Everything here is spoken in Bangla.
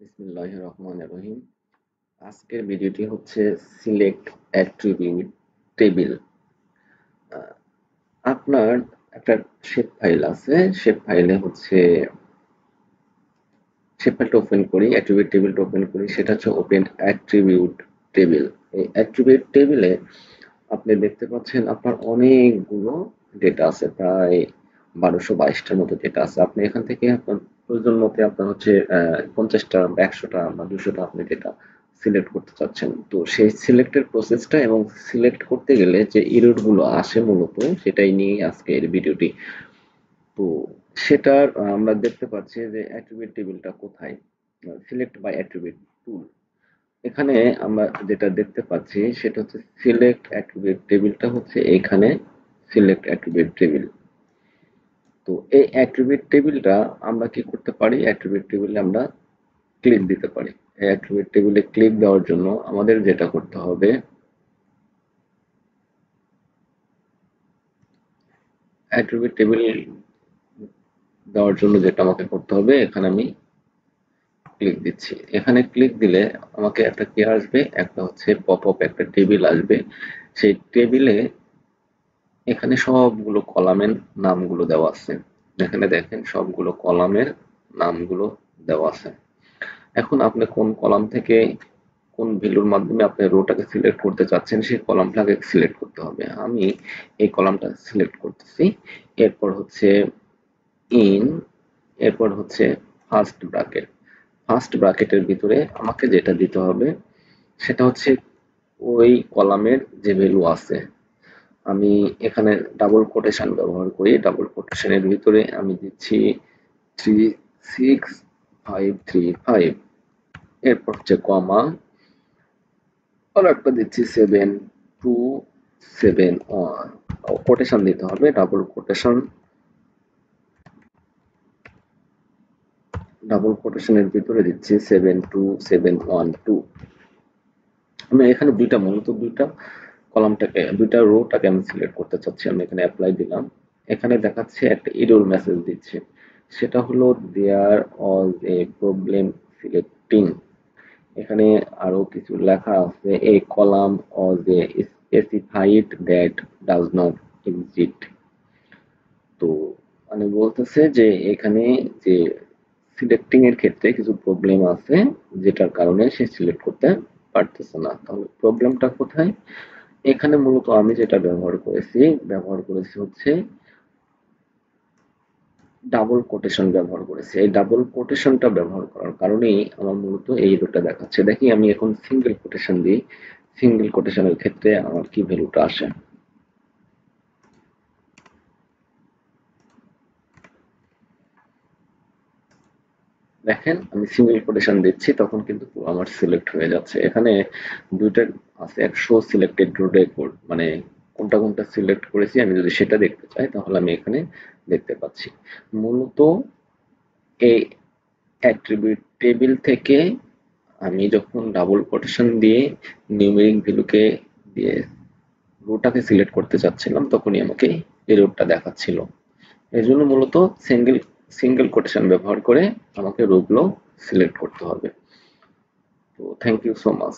বিসমিল্লাহির রহমানির রহিম। আজকের ভিডিওটি হচ্ছে সিলেক্ট অ্যাট্রিবিউট টেবিল। আপনার একটা শেপ ফাইল আছে, শেপ ফাইলে হচ্ছে শেপ ফাইলটা ওপেন করি, অ্যাট্রিবিউট টেবিলটা ওপেন করি, সেটা হচ্ছে ওপেন অ্যাট্রিবিউট টেবিল। এই অ্যাট্রিবিউট টেবিলে আপনি দেখতে পাচ্ছেন আপনার অনেকগুলো ডেটা আছে, প্রায় 1222টার মতো ডেটা আছে। আপনি এখান থেকে আপনার প্রয়োজন মতে আপনার হচ্ছে 50টা বা 100টা বা 200টা আপনি ডেটা সিলেক্ট করতে চাচ্ছেন। তো সেই সিলেক্টের প্রসেসটা এবং সিলেক্ট করতে গেলে যে এরর গুলো আসে মূলত সেটাই নিয়ে আজকে এর ভিডিওটি। তো সেটার আমরা দেখতে পাচ্ছি যে অ্যাট্রিবিউট টেবিলটা কোথায়, সিলেক্ট বাই অ্যাট্রিবিউট টুল। এখানে আমরা যেটা দেখতে পাচ্ছি সেটা হচ্ছে সিলেক্ট অ্যাট্রিবিউট টেবিলটা হচ্ছে এখানে সিলেক্ট অ্যাট্রিবিউট টেবিল। তো এই অ্যাট্রিবিউট টেবিলটা আমরা কি করতে পারি, অ্যাট্রিবিউট টেবিলে আমরা ক্লিক দিতে পারি। এই অ্যাট্রিবিউট টেবিলে ক্লিক দেওয়ার জন্য আমাদের যেটা করতে হবে, অ্যাট্রিবিউট টেবিল দেওয়ার জন্য যেটা আমাকে করতে হবে, এখানে আমি ক্লিক দিচ্ছি। এখানে ক্লিক দিলে আমাকে একটা কি আসবে, একটা হচ্ছে পপ আপ একটা টেবিল আসবে। সেই টেবিলে এখানে সবগুলো কলামের নামগুলো দেওয়া আছে। এখানে দেখেন সবগুলো কলামের নামগুলো দেওয়া আছে। এখন আপনি কোন কলাম থেকে কোন ভ্যালুর মাধ্যমে আপনি রোটাকে সিলেক্ট করতে চাচ্ছেন সেই কলামটাকে সিলেক্ট করতে হবে। আমি এই কলামটা সিলেক্ট করতেছি। এরপর হচ্ছে ইন, এরপর হচ্ছে ফার্স্ট ব্র্যাকেট। ফার্স্ট ব্র্যাকেটের ভিতরে আমাকে যেটা দিতে হবে সেটা হচ্ছে ওই কলামের যে ভ্যালু আছে। আমি এখানে ডাবল কোটেশন ব্যবহার করি। ডাবল কোটেশনের ভিতরে আমি দিচ্ছি 36535, এরপর হচ্ছে কমা, আর একটা দিচ্ছি 7271। কোটেশন দিতে হবে, ডাবল কোটেশন। ডাবল কোটেশনের ভিতরে দিচ্ছি 72712। আমি এখানে মূলত দুইটা কলামটাকে, দুইটা রোটাকে আমি সিলেক্ট করতে চাচ্ছি। আমি এখানে অ্যাপ্লাই দিলাম। এখানে দেখাচ্ছে একটা এরর মেসেজ দিচ্ছে, সেটা হলো দেয়ার ওয়াজ এ প্রবলেম সিলেক্টিং। এখানে আরো কিছু লেখা আছে, a column was a specified that does not exist. তো মানে বলতেছে যে এখানে যে সিলেক্টিং এর ক্ষেত্রে কিছু প্রবলেম আছে, যেটার কারণে সে সিলেক্ট করতে পারতেছে না। তাহলে প্রবলেমটা কোথায়? এখানে মূলত আমি যেটা ব্যবহার করেছি হচ্ছে ডাবল কোটেশন ব্যবহার করেছি। এই ডাবল কোটেশনটা ব্যবহার করার কারণেই আমার মূলত এই এররটা দেখাচ্ছে। দেখি আমি এখন সিঙ্গেল কোটেশন দিই, সিঙ্গেল কোটেশনের ক্ষেত্রে আমার কি ভ্যালুটা আসে। দেখেন আমি সিঙ্গেল কোটেশন দিচ্ছি, তখন কিন্তু আমার সিলেক্ট হয়ে যাচ্ছে। এখানে দুইটা আছে, এক শো সিলেক্টেড রেকর্ড, মানে কোনটা কোনটা সিলেক্ট করেছি আমি যদি সেটা দেখতে চাই তাহলে আমি এখানে দেখতে পাচ্ছি। মূলত এই অ্যাট্রিবিউট টেবিল থেকে আমি যখন ডাবল কোটেশন দিয়ে নিউমেরিক ভ্যালুকে দিয়ে রোটাকে সিলেক্ট করতে চাচ্ছিলাম তখনই আমাকে এররটা দেখাচ্ছিল। এই জন্য মূলত সিঙ্গেল সিঙ্গেল কোটেশন ব্যবহার করে আমাকে রোগুলো সিলেক্ট করতে হবে। তো থ্যাংক ইউ সো মাচ।